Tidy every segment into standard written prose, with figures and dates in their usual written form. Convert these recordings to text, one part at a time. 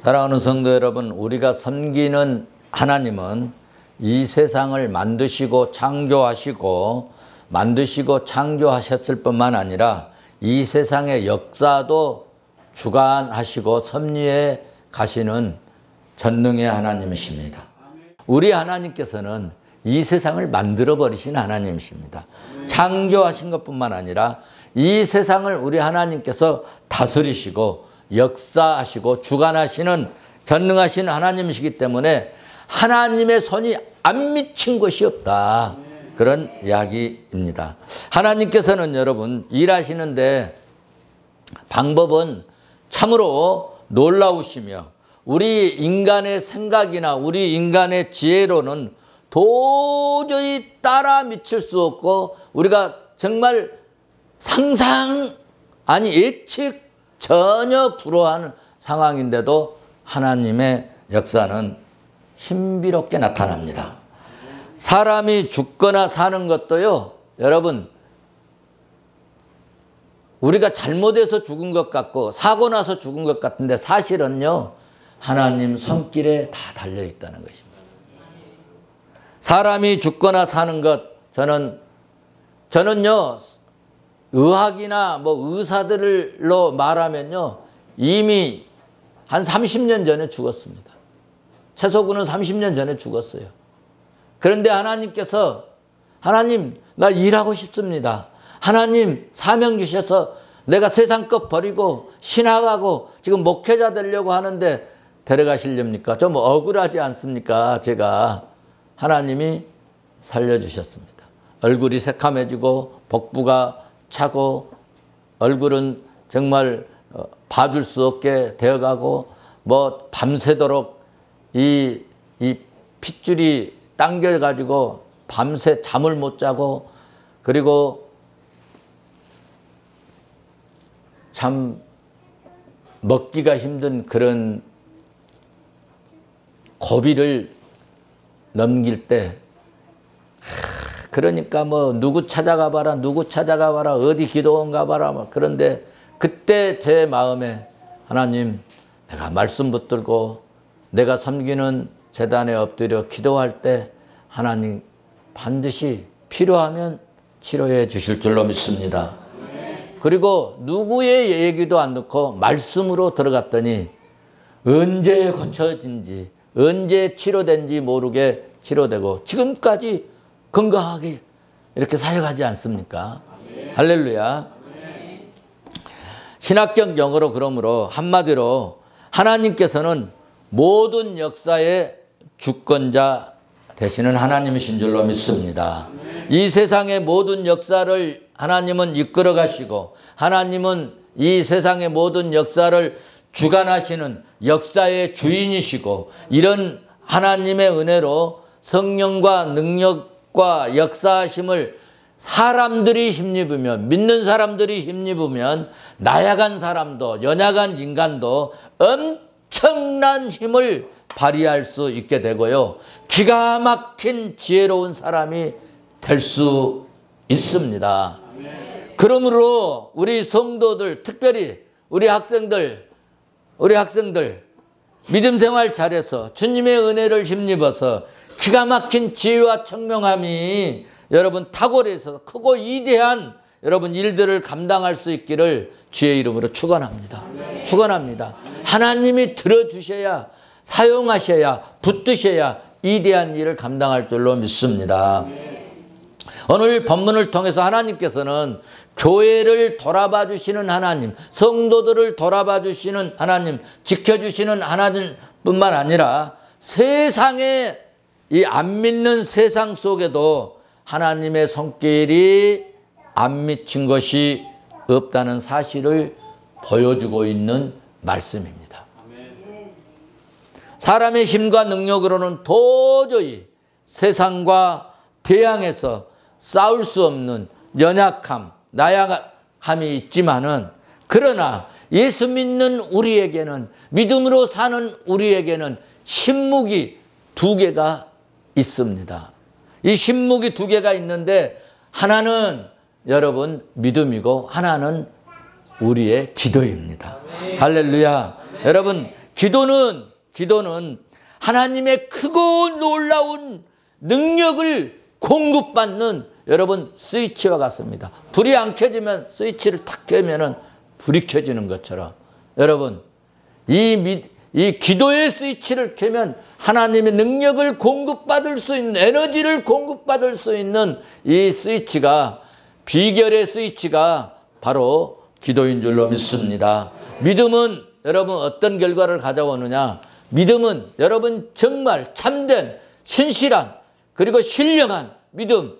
사랑하는 성도 여러분, 우리가 섬기는 하나님은 이 세상을 만드시고 창조하셨을 뿐만 아니라 이 세상의 역사도 주관하시고 섭리해 가시는 전능의 하나님이십니다. 우리 하나님께서는 이 세상을 만들어 버리신 하나님이십니다. 창조하신 것뿐만 아니라 이 세상을 우리 하나님께서 다스리시고 역사하시고 주관하시는 전능하신 하나님이시기 때문에 하나님의 손이 안 미친 것이 없다. 그런 이야기입니다. 하나님께서는 여러분 일하시는데 방법은 참으로 놀라우시며 우리 인간의 생각이나 우리 인간의 지혜로는 도저히 따라 미칠 수 없고 우리가 정말 상상 아니 예측 전혀 불허하는 상황인데도 하나님의 역사는 신비롭게 나타납니다. 사람이 죽거나 사는 것도요, 여러분, 우리가 잘못해서 죽은 것 같고 사고 나서 죽은 것 같은데 사실은요, 하나님 손길에 다 달려 있다는 것입니다. 사람이 죽거나 사는 것, 저는요, 의학이나 뭐 의사들로 말하면요, 이미 한 30년 전에 죽었습니다. 최소군은 30년 전에 죽었어요. 그런데 하나님께서 하나님 나 일하고 싶습니다. 하나님 사명 주셔서 내가 세상 것 버리고 신학하고 지금 목회자 되려고 하는데 데려가시렵니까? 좀 억울하지 않습니까? 제가 하나님이 살려주셨습니다. 얼굴이 새카매지고 복부가 차고 얼굴은 정말 봐줄 수 없게 되어가고 뭐 밤새도록 이 핏줄이 당겨가지고 밤새 잠을 못 자고 그리고 참 먹기가 힘든 그런 고비를 넘길 때 그러니까 뭐 누구 찾아가 봐라 어디 기도원 가봐라 뭐 그런데 그때 제 마음에 하나님 내가 말씀 붙들고 내가 섬기는 제단에 엎드려 기도할 때 하나님 반드시 필요하면 치료해 주실 줄로 믿습니다. 그리고 누구의 얘기도 안 듣고 말씀으로 들어갔더니 언제 고쳐진지 언제 치료된지 모르게 치료되고 지금까지 건강하게 이렇게 사역하지 않습니까? 할렐루야. 신학적 용어로 그러므로 한마디로 하나님께서는 모든 역사의 주권자 되시는 하나님이신 줄로 믿습니다. 이 세상의 모든 역사를 하나님은 이끌어 가시고 하나님은 이 세상의 모든 역사를 주관하시는 역사의 주인이시고 이런 하나님의 은혜로 성령과 능력과 역사하심을 사람들이 힘입으면 믿는 사람들이 힘입으면 나약한 사람도 연약한 인간도 엄청난 힘을 발휘할 수 있게 되고요. 기가 막힌 지혜로운 사람이 될 수 있습니다. 그러므로 우리 성도들 특별히 우리 학생들 믿음 생활 잘해서 주님의 은혜를 힘입어서 기가 막힌 지혜와 청명함이 여러분 탁월해서 크고 위대한 여러분 일들을 감당할 수 있기를 주의 이름으로 축원합니다. 축원합니다. 하나님이 들어주셔야 사용하셔야 붙드셔야 위대한 일을 감당할 줄로 믿습니다. 오늘 본문을 통해서 하나님께서는 교회를 돌아봐 주시는 하나님, 성도들을 돌아봐 주시는 하나님, 지켜주시는 하나님뿐만 아니라 세상에 이 안 믿는 세상 속에도 하나님의 손길이 안 미친 것이 없다는 사실을 보여주고 있는 말씀입니다. 사람의 힘과 능력으로는 도저히 세상과 대항해서 싸울 수 없는 연약함, 나약함이 있지만은 그러나 예수 믿는 우리에게는 믿음으로 사는 우리에게는 신무기 2개가 있습니다. 이 신무기 2개가 있는데 하나는 여러분 믿음이고 하나는 우리의 기도입니다. 할렐루야. 여러분 기도는 하나님의 크고 놀라운 능력을 공급받는 여러분 스위치와 같습니다. 불이 안 켜지면 스위치를 탁 켜면은 불이 켜지는 것처럼 여러분 이 기도의 스위치를 켜면 하나님의 능력을 공급받을 수 있는 에너지를 공급받을 수 있는 이 스위치가 비결의 스위치가 바로 기도인 줄로 믿습니다. 믿음은 여러분 어떤 결과를 가져오느냐? 믿음은 여러분 정말 참된 신실한 그리고 신령한 믿음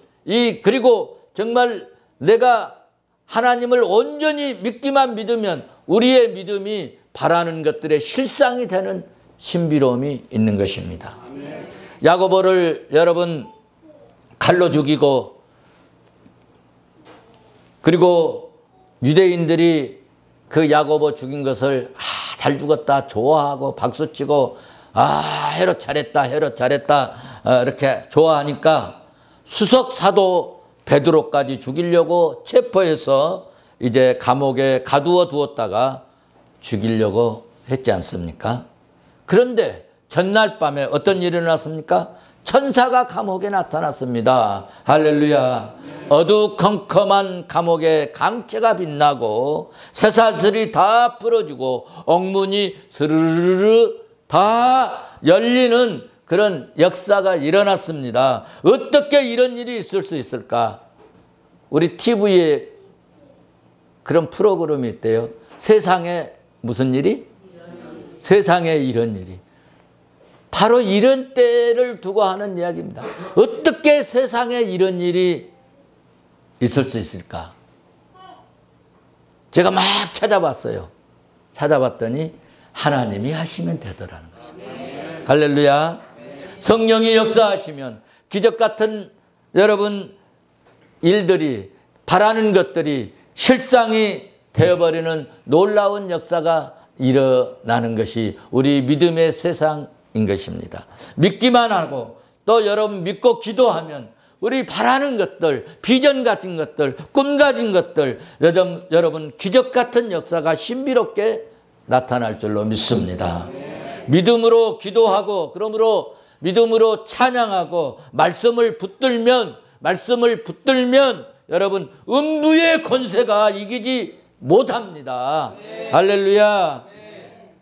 그리고 정말 내가 하나님을 온전히 믿기만 믿으면 우리의 믿음이 바라는 것들의 실상이 되는 신비로움이 있는 것입니다. 야고보를 여러분 칼로 죽이고 그리고 유대인들이 그 야고보 죽인 것을 잘 죽었다 좋아하고 박수치고 헤롯 잘했다 이렇게 좋아하니까 수석 사도 베드로까지 죽이려고 체포해서 이제 감옥에 가두어 두었다가 죽이려고 했지 않습니까? 그런데 전날 밤에 어떤 일이 일어났습니까? 천사가 감옥에 나타났습니다. 할렐루야. 어두컴컴한 감옥에 강채가 빛나고 쇠사슬이 다 부러지고 옥문이 스르르르 다 열리는 그런 역사가 일어났습니다. 어떻게 이런 일이 있을 수 있을까? 우리 TV에 그런 프로그램이 있대요. 세상에 무슨 일이? 세상에 이런 일이. 바로 이런 때를 두고 하는 이야기입니다. 어떻게 세상에 이런 일이 있을 수 있을까? 제가 막 찾아봤어요. 찾아봤더니 하나님이 하시면 되더라는 것입니다. 할렐루야. 성령이 역사하시면 기적 같은 여러분 일들이 바라는 것들이 실상이 되어버리는 놀라운 역사가 일어나는 것이 우리 믿음의 세상인 것입니다. 믿기만 하고 또 여러분 믿고 기도하면 우리 바라는 것들, 비전 같은 것들, 꿈 가진 것들 여러분 기적 같은 역사가 신비롭게 나타날 줄로 믿습니다. 믿음으로 기도하고 그러므로 믿음으로 찬양하고 말씀을 붙들면 여러분 음부의 권세가 이기지 못합니다. 할렐루야.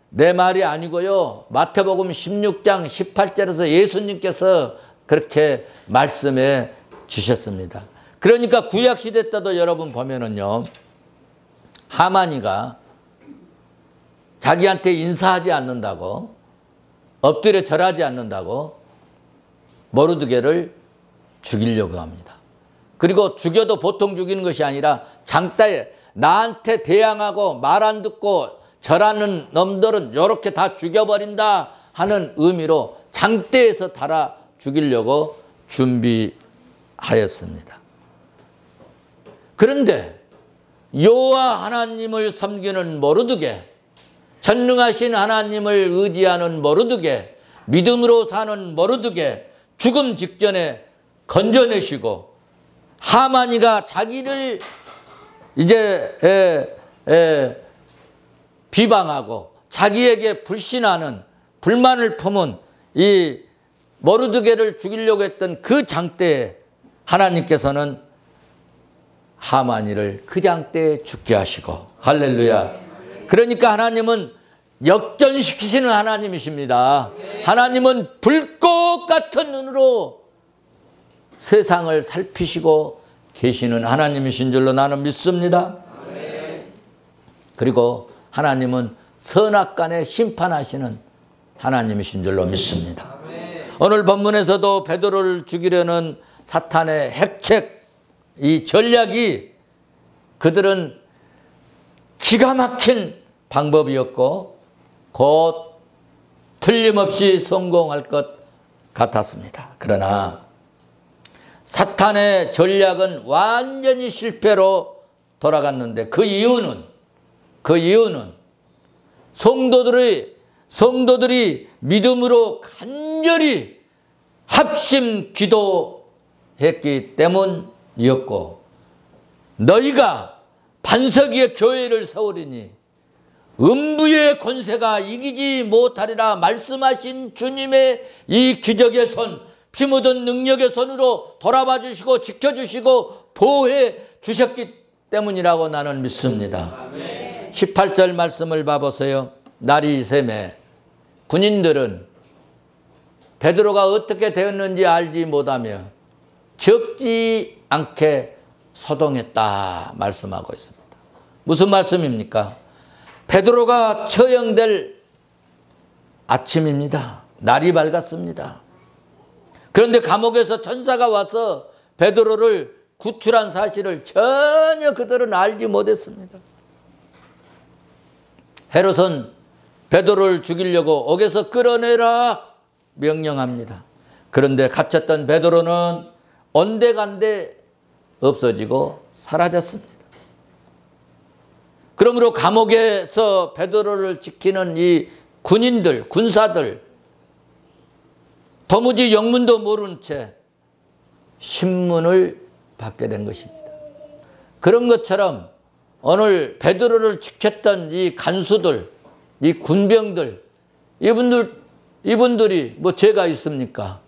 내 말이 아니고요. 마태복음 16장 18절에서 예수님께서 그렇게 말씀해 주셨습니다. 그러니까 구약시대 때도 여러분 보면은요. 하만이가 자기한테 인사하지 않는다고 엎드려 절하지 않는다고 모르드게를 죽이려고 합니다. 그리고 죽여도 보통 죽이는 것이 아니라 장따에 나한테 대항하고 말 안 듣고 절하는 놈들은 이렇게 다 죽여버린다 하는 의미로 장대에서 달아 죽이려고 준비하였습니다. 그런데 여호와 하나님을 섬기는 모르드게, 전능하신 하나님을 의지하는 모르드게, 믿음으로 사는 모르드게 죽음 직전에 건져내시고 하만이가 자기를 이제 비방하고 자기에게 불신하는 불만을 품은 이 모르드게를 죽이려고 했던 그 장대에 하나님께서는 하만이를 그 장대에 죽게 하시고 할렐루야. 그러니까 하나님은 역전시키시는 하나님이십니다. 하나님은 불꽃 같은 눈으로 세상을 살피시고 계시는 하나님이신 줄로 나는 믿습니다. 그리고 하나님은 선악간에 심판하시는 하나님이신 줄로 믿습니다. 오늘 본문에서도 베드로를 죽이려는 사탄의 핵책, 이 전략이 그들은 기가 막힌 방법이었고 곧 틀림없이 성공할 것 같았습니다. 그러나 사탄의 전략은 완전히 실패로 돌아갔는데 그 이유는 성도들이 믿음으로 간절히 합심 기도했기 때문이었고 너희가 반석 위에 교회를 세우리니 음부의 권세가 이기지 못하리라 말씀하신 주님의 이 기적의 손, 피 묻은 능력의 손으로 돌아봐 주시고 지켜주시고 보호해 주셨기 때문이라고 나는 믿습니다. 18절 말씀을 봐보세요. 날이 새매 군인들은 베드로가 어떻게 되었는지 알지 못하며 적지 않게 소동했다 말씀하고 있습니다. 무슨 말씀입니까? 베드로가 처형될 아침입니다. 날이 밝았습니다. 그런데 감옥에서 천사가 와서 베드로를 구출한 사실을 전혀 그들은 알지 못했습니다. 헤롯은 베드로를 죽이려고 옥에서 끌어내라 명령합니다. 그런데 갇혔던 베드로는 온데간데 없어지고 사라졌습니다. 그러므로 감옥에서 베드로를 지키는 이 군인들, 군사들 도무지 영문도 모른 채 신문을 받게 된 것입니다. 그런 것처럼 오늘 베드로를 지켰던 이 간수들, 이 군병들, 이분들이 뭐 죄가 있습니까?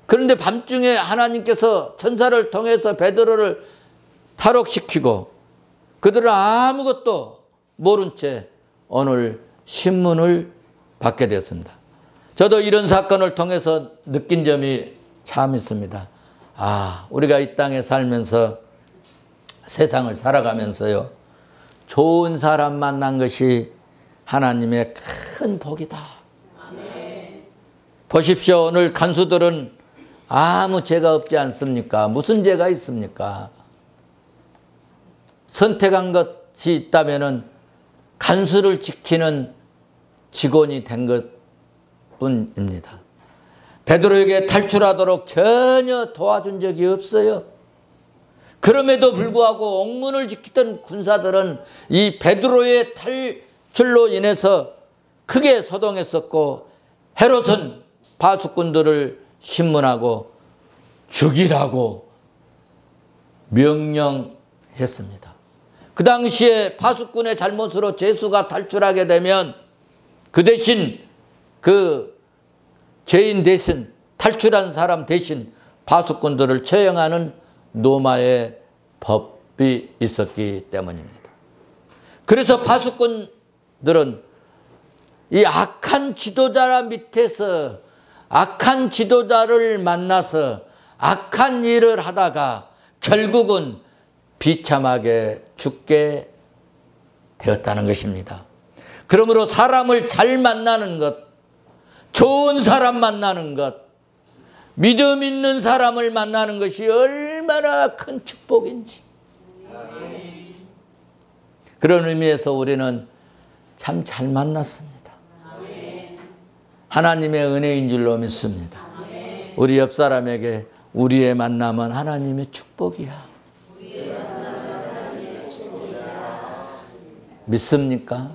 그런데 밤중에 하나님께서 천사를 통해서 베드로를 탈옥시키고 그들은 아무것도 모른 채 오늘 신문을 받게 되었습니다. 저도 이런 사건을 통해서 느낀 점이 참 있습니다. 우리가 이 땅에 살면서 세상을 살아가면서요, 좋은 사람 만난 것이 하나님의 큰 복이다. 아멘. 보십시오. 오늘 간수들은 아무 죄가 없지 않습니까? 무슨 죄가 있습니까? 선택한 것이 있다면 간수를 지키는 직원이 된 것뿐입니다. 베드로에게 탈출하도록 전혀 도와준 적이 없어요. 그럼에도 불구하고 옥문을 지키던 군사들은 이 베드로의 탈출로 인해서 크게 소동했었고 헤롯은 파수꾼들을 신문하고 죽이라고 명령했습니다. 그 당시에 파수꾼의 잘못으로 죄수가 탈출하게 되면 그 대신 그 죄인 대신 탈출한 사람 대신 파수꾼들을 처형하는 로마의 법이 있었기 때문입니다. 그래서 파수꾼들은 이 악한 지도자 밑에서 악한 지도자를 만나서 악한 일을 하다가 결국은 비참하게 죽게 되었다는 것입니다. 그러므로 사람을 잘 만나는 것, 좋은 사람 만나는 것, 믿음 있는 사람을 만나는 것이 얼마나 큰 축복인지. 그런 의미에서 우리는 참 잘 만났습니다. 하나님의 은혜인 줄로 믿습니다. 우리 옆 사람에게 우리의 만남은 하나님의 축복이야. 믿습니까?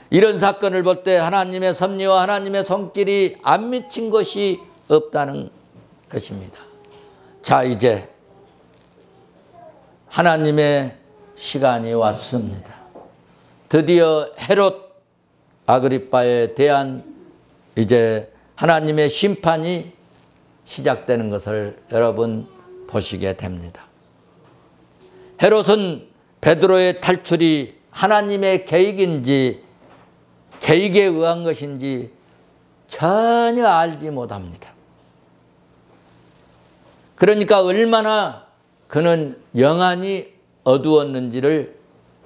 이런 사건을 볼 때 하나님의 섭리와 하나님의 손길이 안 미친 것이 없다는 것입니다. 자, 이제 하나님의 시간이 왔습니다. 드디어 헤롯 아그리빠에 대한 이제 하나님의 심판이 시작되는 것을 여러분 보시게 됩니다. 헤롯은 베드로의 탈출이 하나님의 계획인지 계획에 의한 것인지 전혀 알지 못합니다. 그러니까 얼마나 그는 영안이 어두웠는지를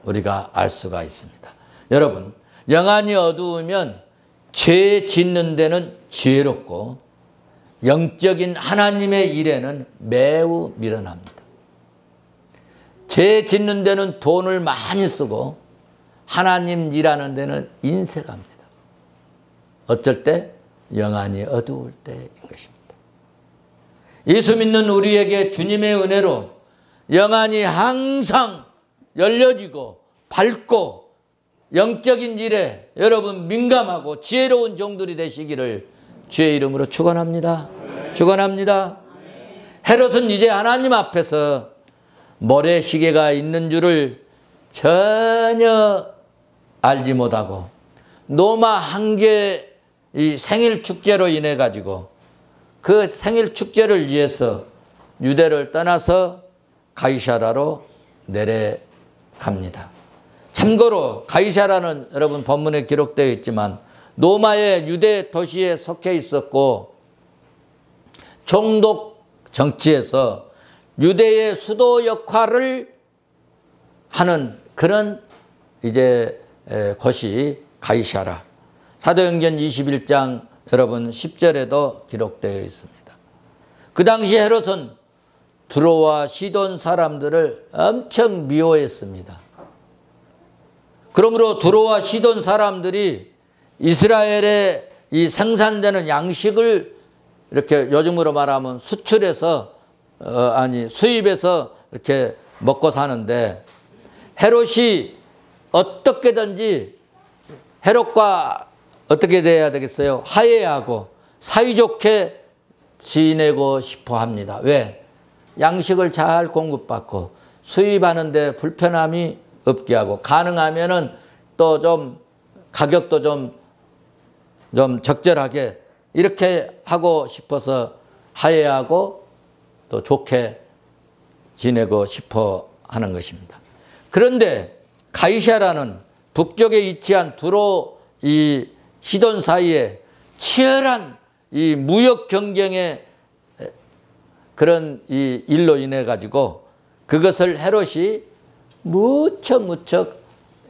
우리가 알 수가 있습니다. 여러분, 영안이 어두우면 죄 짓는 데는 지혜롭고 영적인 하나님의 일에는 매우 미련합니다. 죄 짓는 데는 돈을 많이 쓰고 하나님 일하는 데는 인색합니다. 어쩔 때? 영안이 어두울 때인 것입니다. 예수 믿는 우리에게 주님의 은혜로 영안이 항상 열려지고 밝고 영적인 일에 여러분 민감하고 지혜로운 종들이 되시기를 주의 이름으로 축원합니다. 축원합니다. 헤롯은 이제 하나님 앞에서 모래시계가 있는 줄을 전혀 알지 못하고 노마 한 개 이 생일 축제로 인해 가지고 그 생일 축제를 위해서 유대를 떠나서 가이사라로 내려갑니다. 참고로 가이사라는 여러분 본문에 기록되어 있지만 노마의 유대 도시에 속해 있었고 총독 정치에서 유대의 수도 역할을 하는 그런 이제 곳이 가이사라. 사도행전 21장 여러분 10절에도 기록되어 있습니다. 그 당시 헤롯은 두로와 시돈 사람들을 엄청 미워했습니다. 그러므로 두로와 시돈 사람들이 이스라엘에 이 생산되는 양식을 이렇게 요즘으로 말하면 수출해서 수입해서 이렇게 먹고 사는데 헤롯이 어떻게든지 헤롯과 어떻게 돼야 되겠어요? 화해하고 사이좋게 지내고 싶어 합니다. 왜? 양식을 잘 공급받고 수입하는데 불편함이 없게 하고 가능하면은 또 좀 가격도 좀 적절하게 이렇게 하고 싶어서 화해하고 또 좋게 지내고 싶어 하는 것입니다. 그런데 가이사라는 북쪽에 위치한 두로 이 시돈 사이에 치열한 이 무역 경쟁의 그런 이 일로 인해 가지고 그것을 헤롯이 무척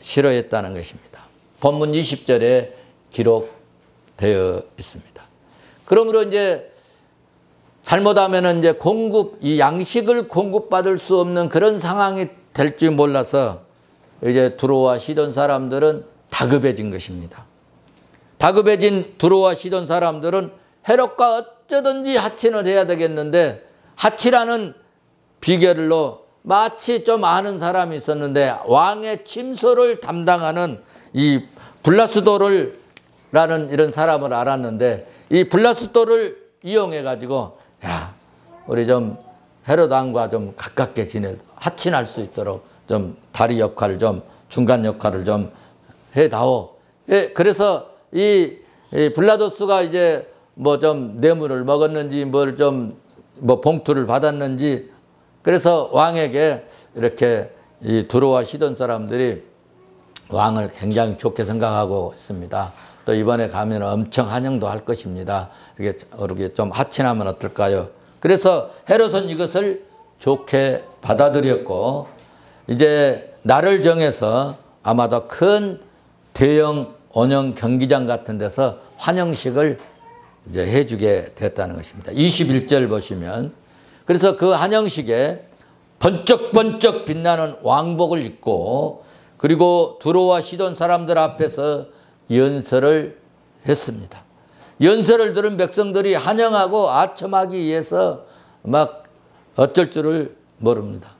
싫어했다는 것입니다. 본문 20절에 기록되어 있습니다. 그러므로 이제 잘못하면 이제 이 양식을 공급받을 수 없는 그런 상황이 될 줄 몰라서 이제 두로와 시돈 사람들은 다급해진 것입니다. 다급해진 두로와 시돈 사람들은 헤롯과 어쩌든지 하친을 해야 되겠는데 하치라는 비결로 마치 좀 아는 사람이 있었는데 왕의 침소를 담당하는 이 블라스도라는 이런 사람을 알았는데 이 블라스도를 이용해 가지고 야 우리 좀 헤롯 왕과 좀 가깝게 하친할 수 있도록 좀 다리 역할을 좀 중간 역할을 좀 해다오. 예, 그래서 이 블라도스가 이제 뭐 좀 뇌물을 먹었는지 뭘 좀 뭐 봉투를 받았는지 그래서 왕에게 이렇게 이 두로와 시돈 사람들이 왕을 굉장히 좋게 생각하고 있습니다. 또 이번에 가면 엄청 환영도 할 것입니다. 이렇게 좀 하친하면 어떨까요? 그래서 헤롯은 이것을 좋게 받아들였고 이제 날을 정해서 아마도 큰 대형 원형 경기장 같은 데서 환영식을 이제 해주게 됐다는 것입니다. 21절 보시면 그래서 그 환영식에 번쩍번쩍 빛나는 왕복을 입고 그리고 두로와 시돈 사람들 앞에서 연설을 했습니다. 연설을 들은 백성들이 환영하고 아첨하기 위해서 막 어쩔 줄을 모릅니다.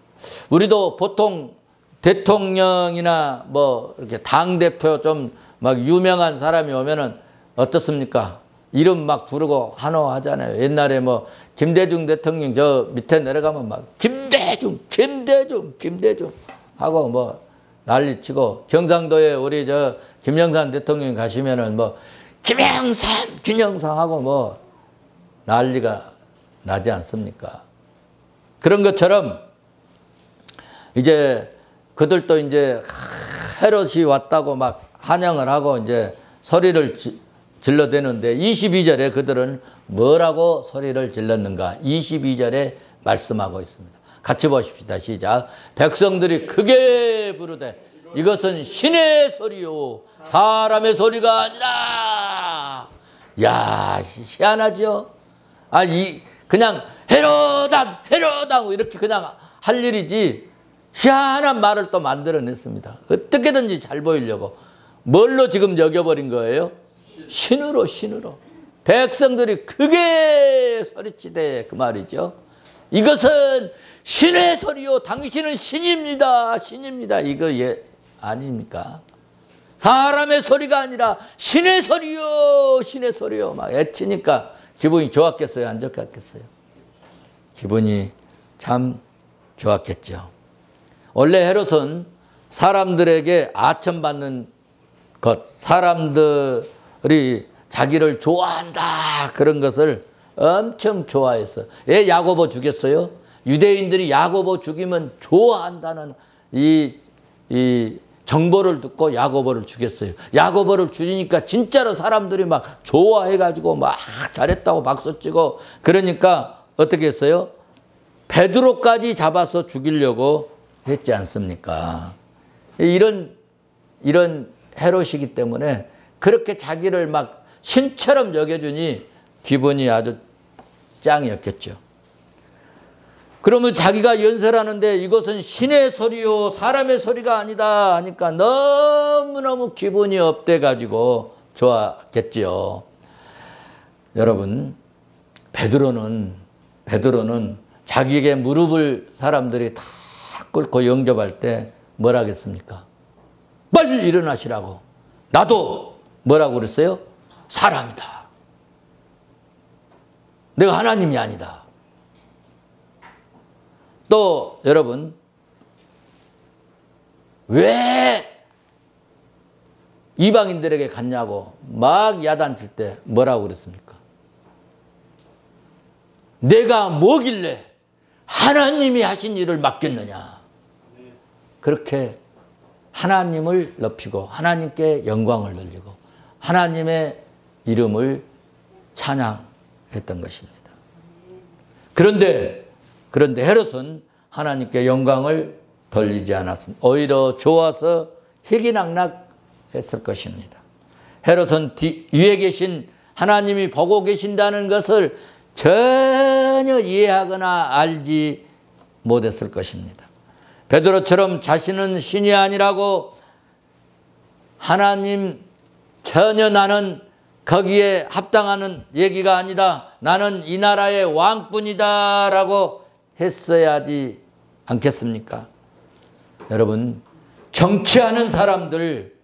우리도 보통 대통령이나 뭐 이렇게 당대표 좀 막 유명한 사람이 오면은 어떻습니까? 이름 막 부르고 환호하잖아요. 옛날에 뭐 김대중 대통령 저 밑에 내려가면 막 김대중 하고 뭐 난리치고 경상도에 우리 저 김영삼 대통령 가시면은 뭐 김영삼 하고 뭐 난리가 나지 않습니까? 그런 것처럼 이제 그들도 이제 헤롯이 왔다고 막 환영을 하고 이제 소리를 질러대는데 22절에 그들은 뭐라고 소리를 질렀는가? 22절에 말씀하고 있습니다. 같이 보십시다. 시작. 백성들이 크게 부르되 이것은 신의 소리요 사람의 소리가 아니라. 야, 희한하죠? 그냥 헤롯당 이렇게 그냥 할 일이지 희한한 말을 또 만들어냈습니다. 어떻게든지 잘 보이려고. 뭘로 지금 여겨버린 거예요? 신으로. 백성들이 크게 소리치되 그 말이죠. 이것은 신의 소리요 당신은 신입니다. 이거 아닙니까? 사람의 소리가 아니라 신의 소리요 막 애치니까 기분이 좋았겠어요? 안 좋았겠어요? 기분이 참 좋았겠죠. 원래 헤롯은 사람들에게 아첨받는 것, 사람들이 자기를 좋아한다 그런 것을 엄청 좋아했어. 왜 야고보 죽였어요? 유대인들이 야고보 죽이면 좋아한다는 이 정보를 듣고 야고보를 죽였어요. 야고보를 죽이니까 진짜로 사람들이 막 좋아해가지고 막 잘했다고 박수치고, 그러니까 어떻게 했어요? 베드로까지 잡아서 죽이려고 했지 않습니까? 이런 헤롯이기 때문에 그렇게 자기를 막 신처럼 여겨주니 기분이 아주 짱이었겠죠. 그러면 자기가 연설하는데 이것은 신의 소리요 사람의 소리가 아니다 하니까 너무너무 기분이 업돼가지고 좋았겠지요. 여러분, 베드로는 자기에게 무릎을 사람들이 다 꿇고 영접할 때 뭐라 하겠습니까? 빨리 일어나시라고. 나도 뭐라고 그랬어요? 사람이다. 내가 하나님이 아니다. 또 여러분, 왜 이방인들에게 갔냐고 막 야단칠 때 뭐라고 그랬습니까? 내가 뭐길래 하나님이 하신 일을 맡겼느냐. 그렇게 하나님을 높이고 하나님께 영광을 돌리고 하나님의 이름을 찬양했던 것입니다. 그런데 헤롯은 하나님께 영광을 돌리지 않았습니다. 오히려 좋아서 희기낙낙했을 것입니다. 헤롯은 위에 계신 하나님이 보고 계신다는 것을 전혀 이해하거나 알지 못했을 것입니다. 베드로처럼 자신은 신이 아니라고, 하나님 전혀 나는 거기에 합당하는 얘기가 아니다, 나는 이 나라의 왕뿐이다 라고 했어야지 않겠습니까? 여러분, 정치하는 사람들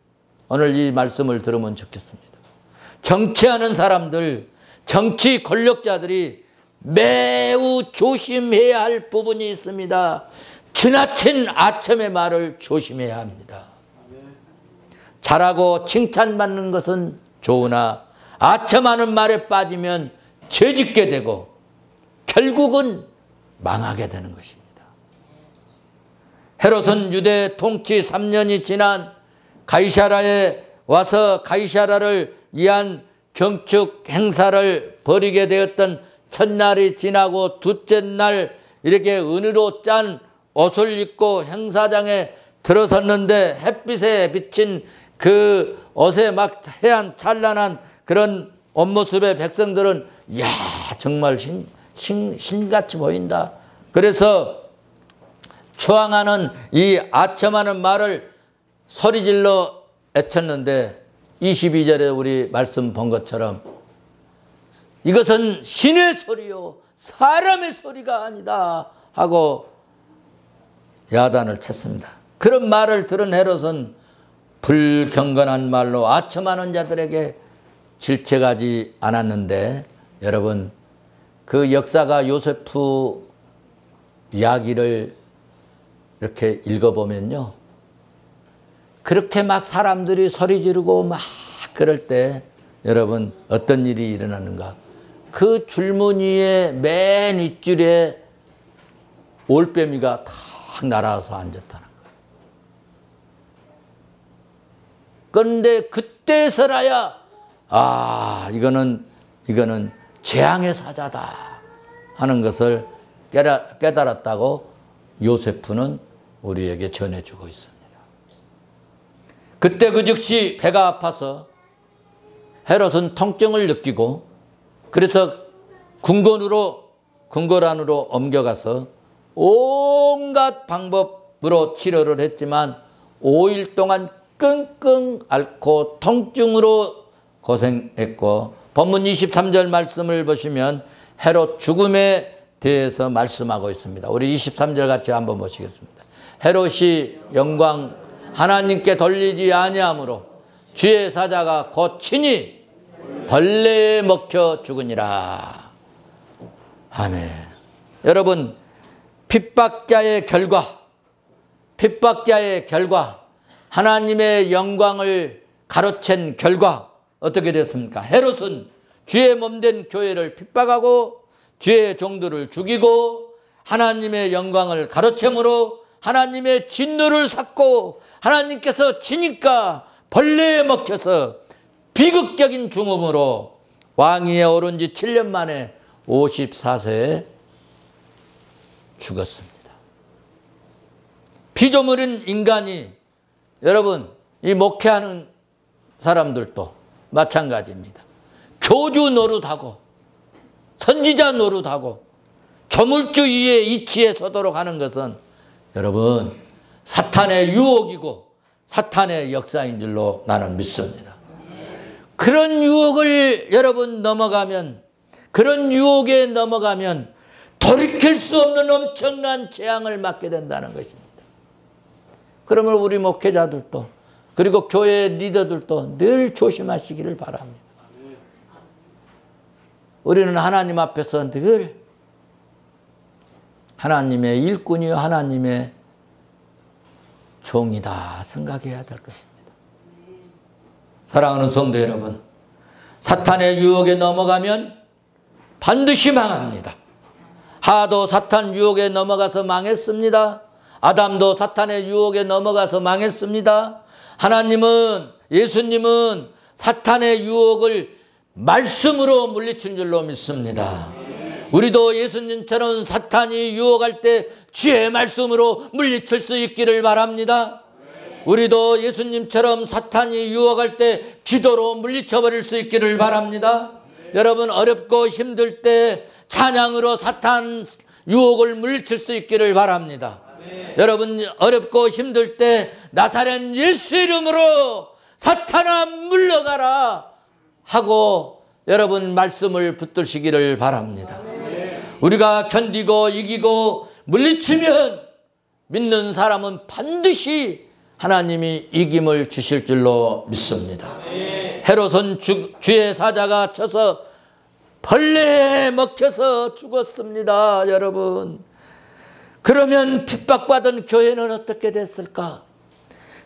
오늘 이 말씀을 들으면 좋겠습니다. 정치하는 사람들, 정치 권력자들이 매우 조심해야 할 부분이 있습니다. 지나친 아첨의 말을 조심해야 합니다. 잘하고 칭찬받는 것은 좋으나 아첨하는 말에 빠지면 죄짓게 되고 결국은 망하게 되는 것입니다. 헤롯은 유대 통치 3년이 지난 가이사라에 와서 가이사라를 위한 경축 행사를 벌이게 되었던 첫날이 지나고 둘째 날 이렇게 은으로 짠 옷을 입고 행사장에 들어섰는데 햇빛에 비친 그 옷에 막 해안 찬란한 그런 옷 모습의 백성들은 이야 정말 신같이 보인다. 그래서 추앙하는 이 아첨하는 말을 소리질러 애쳤는데 22절에 우리 말씀 본 것처럼 이것은 신의 소리요 사람의 소리가 아니다 하고 야단을 쳤습니다. 그런 말을 들은 헤롯은 불경건한 말로 아첨하는 자들에게 질책하지 않았는데, 여러분 그 역사가 요세프 이야기를 이렇게 읽어보면요, 그렇게 막 사람들이 소리 지르고 막 그럴 때 여러분 어떤 일이 일어나는가? 그 줄무늬의 맨 윗줄에 올빼미가 탁 날아와서 앉았다는 거예요. 그런데 그때서라야 이거는 재앙의 사자다 하는 것을 깨달았다고 요세프는 우리에게 전해주고 있습니다. 그때 그 즉시 배가 아파서 헤롯은 통증을 느끼고 그래서 궁궐안으로 옮겨가서 온갖 방법으로 치료를 했지만 5일 동안 끙끙 앓고 통증으로 고생했고, 본문 23절 말씀을 보시면 헤롯 죽음에 대해서 말씀하고 있습니다. 우리 23절 같이 한번 보시겠습니다. 헤롯이 영광 하나님께 돌리지 아니하므로 주의 사자가 곧 친히 벌레에 먹혀 죽으니라. 아멘. 여러분, 핍박자의 결과, 하나님의 영광을 가로챈 결과 어떻게 됐습니까? 헤롯은 주의 몸된 교회를 핍박하고 주의 종들을 죽이고 하나님의 영광을 가로챈으로 하나님의 진노를 샀고 하나님께서 치니까 벌레에 먹혀서 비극적인 죽음으로 왕위에 오른 지 7년 만에 54세에 죽었습니다. 피조물인 인간이 여러분 이 목회하는 사람들도 마찬가지입니다. 교주 노릇하고 선지자 노릇하고 조물주의에 이치에 서도록 하는 것은 여러분 사탄의 유혹이고 사탄의 역사인 줄로 나는 믿습니다. 그런 유혹을 여러분 넘어가면 그런 유혹에 넘어가면 돌이킬 수 없는 엄청난 재앙을 맞게 된다는 것입니다. 그러면 우리 목회자들도 그리고 교회 리더들도 늘 조심하시기를 바랍니다. 우리는 하나님 앞에서 늘 하나님의 일꾼이요 하나님의 종이다 생각해야 될 것입니다. 사랑하는 성도 여러분, 사탄의 유혹에 넘어가면 반드시 망합니다. 하도 사탄 유혹에 넘어가서 망했습니다. 아담도 사탄의 유혹에 넘어가서 망했습니다. 하나님은 예수님은 사탄의 유혹을 말씀으로 물리친 줄로 믿습니다. 우리도 예수님처럼 사탄이 유혹할 때 주의 말씀으로 물리칠 수 있기를 바랍니다. 우리도 예수님처럼 사탄이 유혹할 때 기도로 물리쳐버릴 수 있기를 바랍니다. 여러분 어렵고 힘들 때 찬양으로 사탄 유혹을 물리칠 수 있기를 바랍니다. 여러분 어렵고 힘들 때 나사렛 예수 이름으로 사탄아 물러가라 하고 여러분 말씀을 붙드시기를 바랍니다. 우리가 견디고 이기고 물리치면 믿는 사람은 반드시 하나님이 이김을 주실 줄로 믿습니다. 헤롯은 주의 사자가 쳐서 벌레에 먹혀서 죽었습니다. 여러분 그러면 핍박받은 교회는 어떻게 됐을까?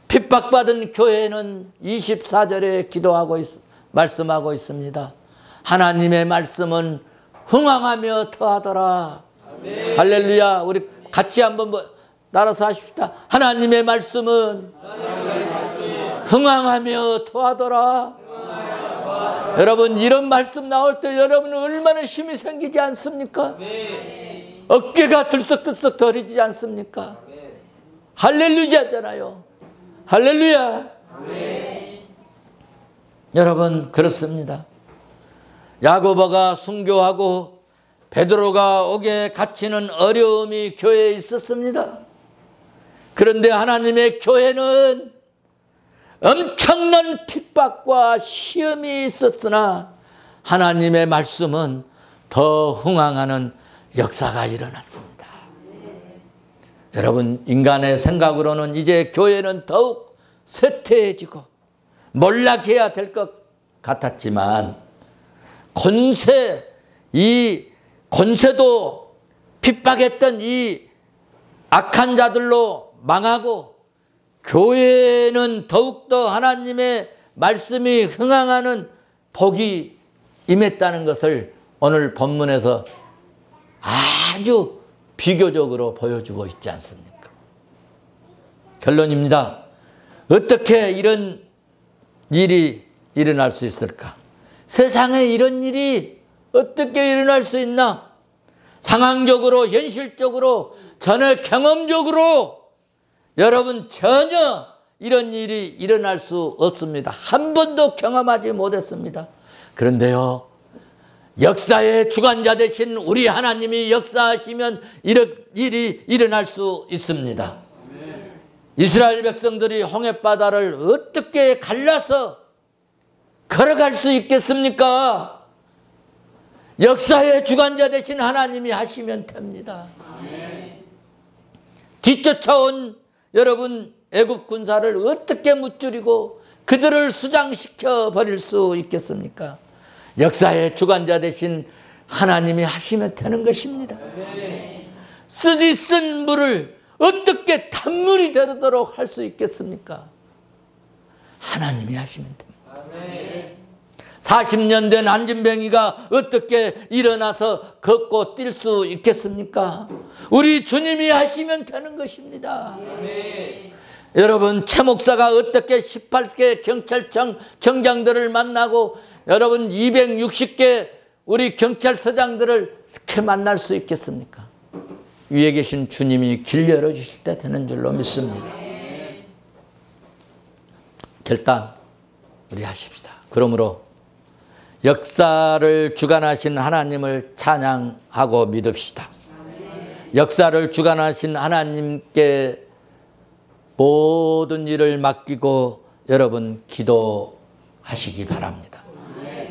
핍박받은 교회는 24절에 기도하고 말씀하고 있습니다. 하나님의 말씀은 흥황하며 터하더라. 아멘. 할렐루야. 우리 같이 한번 따라서 하십시다. 하나님의 말씀은 흥황하며 터하더라. 여러분 이런 말씀 나올 때 여러분은 얼마나 힘이 생기지 않습니까? 네. 어깨가 들썩들썩 거리지 않습니까? 네. 할렐루야잖아요. 할렐루야. 네. 여러분 그렇습니다. 야고보가 순교하고 베드로가 옥에 갇히는 어려움이 교회에 있었습니다. 그런데 하나님의 교회는 엄청난 핍박과 시험이 있었으나 하나님의 말씀은 더 흥황하는 역사가 일어났습니다. 여러분 인간의 생각으로는 이제 교회는 더욱 쇠퇴해지고 몰락해야 될 것 같았지만 권세도 핍박했던 이 악한 자들로 망하고 교회는 더욱더 하나님의 말씀이 흥황하는 복이 임했다는 것을 오늘 본문에서 아주 비교적으로 보여주고 있지 않습니까? 결론입니다. 어떻게 이런 일이 일어날 수 있을까? 세상에 이런 일이 어떻게 일어날 수 있나? 상황적으로 현실적으로 전혀 경험적으로 여러분 전혀 이런 일이 일어날 수 없습니다. 한 번도 경험하지 못했습니다. 그런데요 역사의 주관자 되신 우리 하나님이 역사하시면 이런 일이 일어날 수 있습니다. 이스라엘 백성들이 홍해바다를 어떻게 갈라서 걸어갈 수 있겠습니까? 역사의 주관자 되신 하나님이 하시면 됩니다. 뒤쫓아온 여러분 애굽 군사를 어떻게 무찌르고 그들을 수장시켜 버릴 수 있겠습니까? 역사의 주관자 되신 하나님이 하시면 되는 것입니다. 쓰디 쓴 물을 어떻게 단물이 되도록 할 수 있겠습니까? 하나님이 하시면 됩니다. 40년 된 안진뱅이가 어떻게 일어나서 걷고 뛸 수 있겠습니까? 우리 주님이 하시면 되는 것입니다. 여러분, 최 목사가 어떻게 18개 경찰청 청장들을 만나고 여러분 260개 우리 경찰서장들을 어떻게 만날 수 있겠습니까? 위에 계신 주님이 길 열어주실 때 되는 줄로 믿습니다. 결단 우리 하십시다. 그러므로 역사를 주관하신 하나님을 찬양하고 믿읍시다. 역사를 주관하신 하나님께 모든 일을 맡기고 여러분 기도하시기 바랍니다.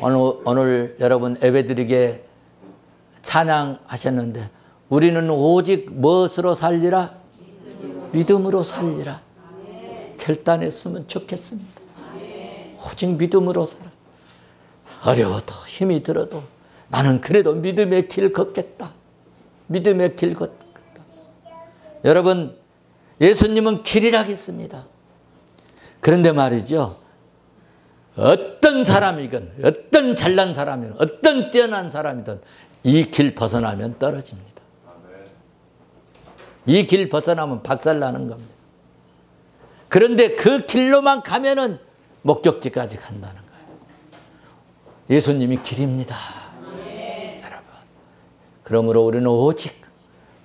오늘 여러분 예배드리게 찬양하셨는데 우리는 오직 무엇으로 살리라? 믿음으로 살리라. 결단했으면 좋겠습니다. 오직 믿음으로 살아. 어려워도 힘이 들어도 나는 그래도 믿음의 길 걷겠다. 믿음의 길 걷겠다. 여러분, 예수님은 길이라 했습니다. 그런데 말이죠, 어떤 사람이건 어떤 잘난 사람이든 어떤 뛰어난 사람이든 이 길 벗어나면 떨어집니다. 이 길 벗어나면 박살나는 겁니다. 그런데 그 길로만 가면은 목적지까지 간다는 거예요. 예수님이 길입니다. 여러분, 그러므로 우리는 오직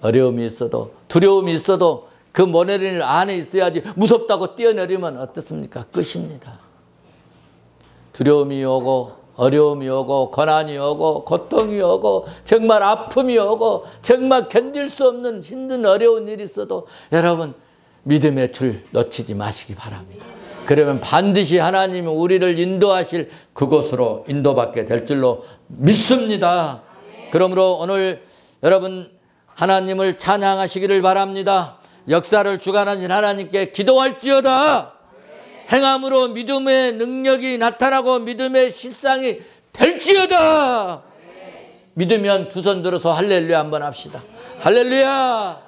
어려움이 있어도 두려움이 있어도 그 모래를 안에 있어야지 무섭다고 뛰어내리면 어떻습니까? 끝입니다. 두려움이 오고 어려움이 오고 고난이 오고 고통이 오고 정말 아픔이 오고 정말 견딜 수 없는 힘든 어려운 일이 있어도 여러분 믿음의 줄 놓치지 마시기 바랍니다. 그러면 반드시 하나님이 우리를 인도하실 그곳으로 인도받게 될 줄로 믿습니다. 그러므로 오늘 여러분 하나님을 찬양하시기를 바랍니다. 역사를 주관하신 하나님께 기도할지어다. 행함으로 믿음의 능력이 나타나고 믿음의 실상이 될지어다. 믿으면 두 손 들어서 할렐루야 한번 합시다. 할렐루야.